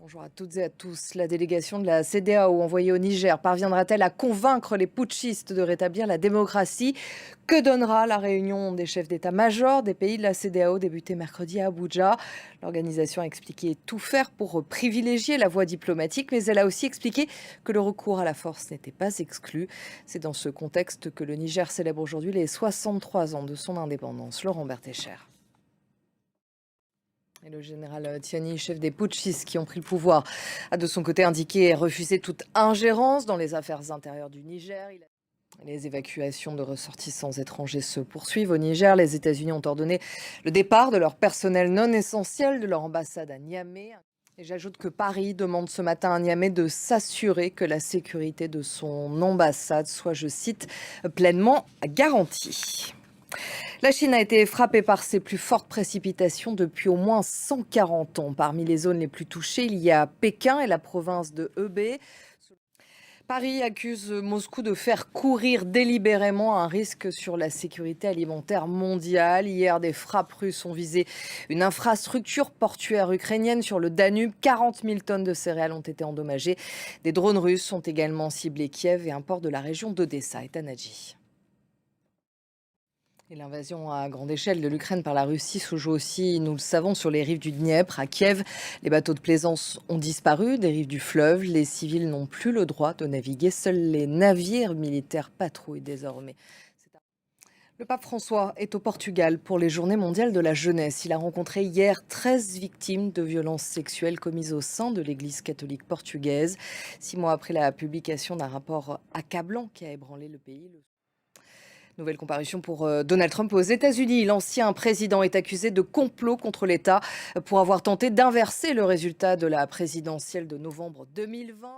Bonjour à toutes et à tous. La délégation de la CEDEAO envoyée au Niger parviendra-t-elle à convaincre les putschistes de rétablir la démocratie? Que donnera la réunion des chefs d'état-major des pays de la CEDEAO débutée mercredi à Abuja? L'organisation a expliqué tout faire pour privilégier la voie diplomatique, mais elle a aussi expliqué que le recours à la force n'était pas exclu. C'est dans ce contexte que le Niger célèbre aujourd'hui les 63 ans de son indépendance. Laurent Bertécher. Et le général Tiani, chef des putschistes qui ont pris le pouvoir, a de son côté indiqué et refusé toute ingérence dans les affaires intérieures du Niger. Les évacuations de ressortissants étrangers se poursuivent au Niger. Les États-Unis ont ordonné le départ de leur personnel non essentiel de leur ambassade à Niamey. Et j'ajoute que Paris demande ce matin à Niamey de s'assurer que la sécurité de son ambassade soit, je cite, pleinement garantie. La Chine a été frappée par ses plus fortes précipitations depuis au moins 140 ans. Parmi les zones les plus touchées, il y a Pékin et la province de Hebei. Paris accuse Moscou de faire courir délibérément un risque sur la sécurité alimentaire mondiale. Hier, des frappes russes ont visé une infrastructure portuaire ukrainienne sur le Danube. 40 000 tonnes de céréales ont été endommagées. Des drones russes ont également ciblé Kiev et un port de la région d'Odessa et Tanadji. Et l'invasion à grande échelle de l'Ukraine par la Russie se joue aussi, nous le savons, sur les rives du Dniepr, à Kiev. Les bateaux de plaisance ont disparu des rives du fleuve. Les civils n'ont plus le droit de naviguer. Seuls les navires militaires patrouillent désormais. Le pape François est au Portugal pour les Journées mondiales de la jeunesse. Il a rencontré hier 13 victimes de violences sexuelles commises au sein de l'Église catholique portugaise. 6 mois après la publication d'un rapport accablant qui a ébranlé le pays. Nouvelle comparution pour Donald Trump aux États-Unis. L'ancien président est accusé de complot contre l'État pour avoir tenté d'inverser le résultat de la présidentielle de novembre 2020.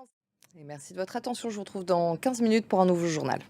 Et merci de votre attention. Je vous retrouve dans 15 minutes pour un nouveau journal.